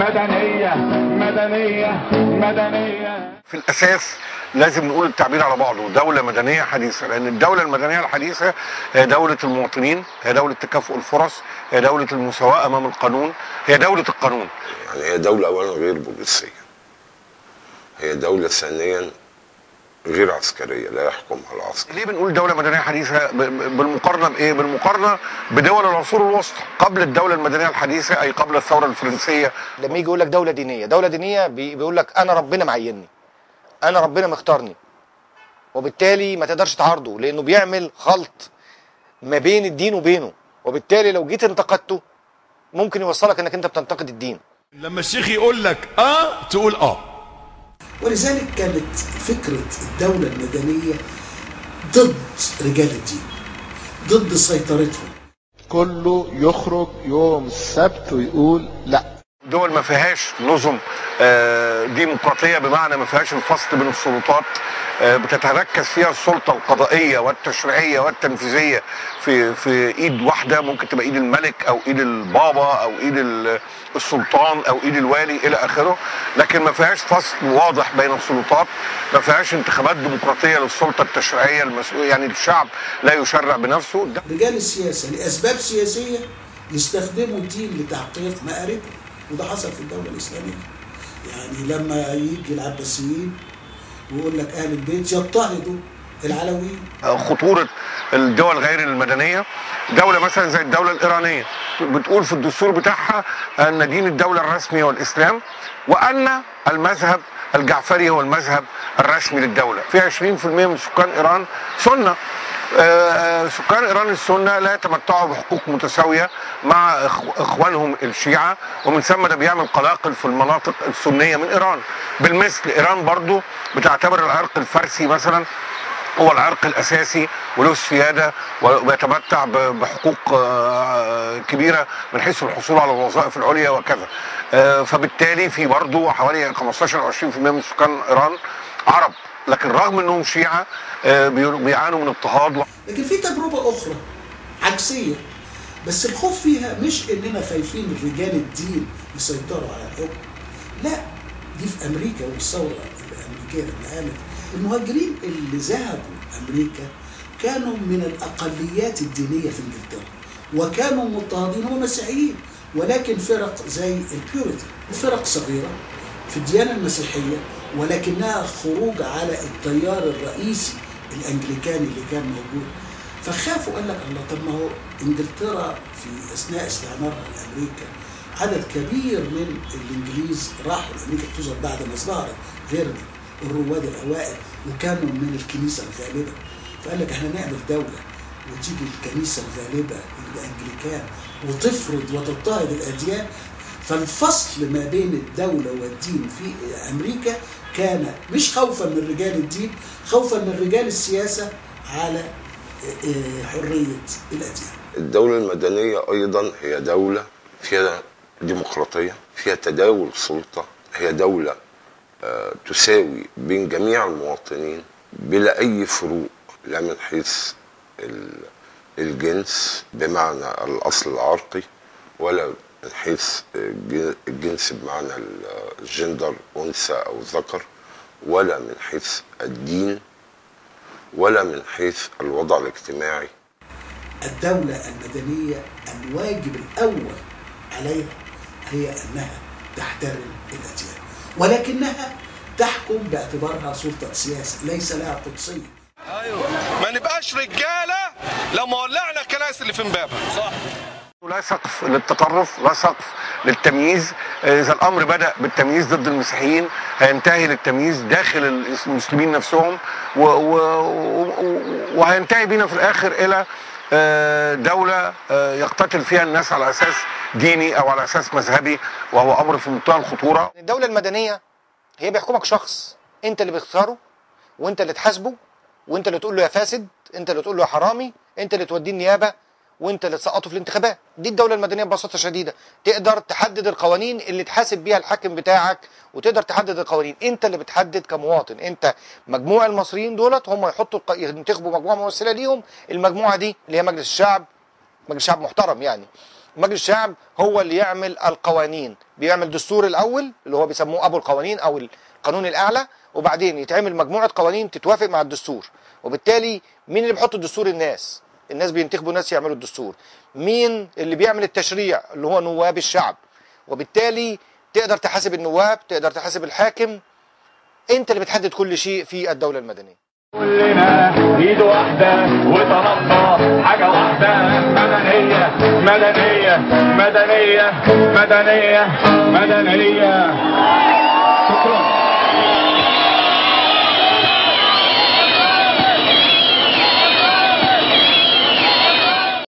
مدنية مدنية مدنية. في الأساس لازم نقول التعبير على بعضه، دولة مدنية حديثة، لأن الدولة المدنية الحديثة هي دولة المواطنين، هي دولة تكافؤ الفرص، هي دولة المساواة أمام القانون، هي دولة القانون. يعني هي دولة أولا غير بوليسية، هي دولة ثانيا غير عسكرية، لا يحكمها العسكر. ليه بنقول دولة مدنية حديثة؟ بالمقارنة بإيه؟ بالمقارنة بدول العصور الوسطى قبل الدولة المدنية الحديثة، أي قبل الثورة الفرنسية. لما يجي يقول لك دولة دينية، دولة دينية بيقول لك أنا ربنا معيني، أنا ربنا مختارني، وبالتالي ما تقدرش تعارضه لأنه بيعمل خلط ما بين الدين وبينه، وبالتالي لو جيت انتقدته ممكن يوصلك انك انت بتنتقد الدين. لما الشيخ يقول لك تقول ولذلك كانت فكرة الدولة المدنية ضد رجال الدين، ضد سيطرتهم. كله يخرج يوم السبت ويقول لا. دول ما فيهاش نظم ديمقراطية، بمعنى ما فيهاش الفصل بين السلطات، بتتركز فيها السلطة القضائية والتشريعية والتنفيذية في ايد واحدة، ممكن تبقى ايد الملك او ايد البابا او ايد السلطان او ايد الوالي الى اخره، لكن ما فيهاش فصل واضح بين السلطات، ما فيهاش انتخابات ديمقراطية للسلطة التشريعية المسؤولة، يعني الشعب لا يشرع بنفسه. رجال السياسة لأسباب سياسية يستخدموا الدين لتحقيق مآربهم، وده حصل في الدولة الإسلامية. يعني لما يجي العباسيين ويقول لك أهل البيت يضطهدوا العلويين. خطورة الدول غير المدنية، دولة مثلا زي الدولة الإيرانية بتقول في الدستور بتاعها أن دين الدولة الرسمي هو الإسلام، وأن المذهب الجعفري هو المذهب الرسمي للدولة. في 20% من سكان إيران سنة. سكان إيران السنة لا يتمتعوا بحقوق متساوية مع إخوانهم الشيعة، ومن ثم ده بيعمل قلاقل في المناطق السنية من إيران. بالمثل إيران برضو بتعتبر العرق الفارسي مثلا هو العرق الأساسي وله السيادة ويتمتع بحقوق كبيرة من حيث الحصول على الوظائف العليا وكذا. فبالتالي في برضو حوالي 15 أو 20% من سكان إيران عرب، لكن رغم أنهم شيعة بيعانوا من اضطهاد. لكن في تجربة أخرى عكسية، بس الخوف فيها مش إننا خايفين رجال الدين يسيطروا على الحكم، لا، دي في أمريكا والثورة الأمريكية لما قامت. المهاجرين اللي ذهبوا أمريكا كانوا من الأقليات الدينية في إنجلترا، وكانوا مضطهدين ومسيحيين، ولكن فرق زي البيوريتي وفرق صغيرة في الديانة المسيحية، ولكنها خروج على التيار الرئيسي الأنجليكاني اللي كان موجود. فخافوا، قال لك الله، طب ما هو إنجلترا في أثناء استعمارها لأمريكا عدد كبير من الإنجليز راحوا لأمريكا، خصوصا بعد ما ظهرت فيردي الرواد الأوائل وكانوا من الكنيسة الغالبة. فقال لك احنا نعمل دولة وتيجي الكنيسة الغالبة الأنجليكان وتفرض وتضطهد الأديان. فالفصل ما بين الدولة والدين في أمريكا كان مش خوفا من رجال الدين، خوفا من رجال السياسة على حرية الأديان. الدولة المدنية أيضا هي دولة فيها ديمقراطية، فيها تداول سلطة، هي دولة تساوي بين جميع المواطنين بلا أي فروق، لا من حيث الجنس بمعنى الأصل العرقي، ولا من حيث الجنس بمعنى الجندر أنثى أو ذكر، ولا من حيث الدين، ولا من حيث الوضع الاجتماعي. الدولة المدنية الواجب الأول عليها هي أنها تحترم الأديان، ولكنها تحكم باعتبارها سلطة سياسة، ليس لها قدسية. ايوه، ما نبقاش رجالة لما ولعنا الكنائس اللي في امبابة. صح. لا سقف للتطرف، لا سقف للتمييز. إذا الأمر بدأ بالتمييز ضد المسيحيين هينتهي للتمييز داخل المسلمين نفسهم، وهينتهي بينا في الآخر إلى دولة يقتتل فيها الناس على أساس ديني أو على أساس مذهبي، وهو أمر في منتهى الخطورة. الدولة المدنية هي بيحكمك شخص، أنت اللي بتختاره وأنت اللي تحاسبه، وأنت اللي تقول له يا فاسد، أنت اللي تقول له يا حرامي، أنت اللي توديه النيابة، وانت اللي تسقطه في الانتخابات. دي الدوله المدنيه ببساطه شديده. تقدر تحدد القوانين اللي تحاسب بيها الحاكم بتاعك، وتقدر تحدد القوانين. انت اللي بتحدد كمواطن. انت مجموع المصريين دولت هم ينتخبوا مجموعه ممثله ليهم. المجموعه دي اللي هي مجلس الشعب، مجلس الشعب محترم يعني. مجلس الشعب هو اللي يعمل القوانين بيعمل دستور الاول اللي هو بيسموه ابو القوانين او القانون الاعلى، وبعدين يتعمل مجموعه قوانين تتوافق مع الدستور. وبالتالي مين اللي بيحط الدستور؟ الناس بينتخبوا ناس يعملوا الدستور. مين اللي بيعمل التشريع؟ اللي هو نواب الشعب. وبالتالي تقدر تحاسب النواب، تقدر تحاسب الحاكم، انت اللي بتحدد كل شيء في الدولة المدنية. كلنا ايد واحدة وطلبنا حاجة واحدة، مدنية مدنية مدنية مدنية مدنية. شكرا.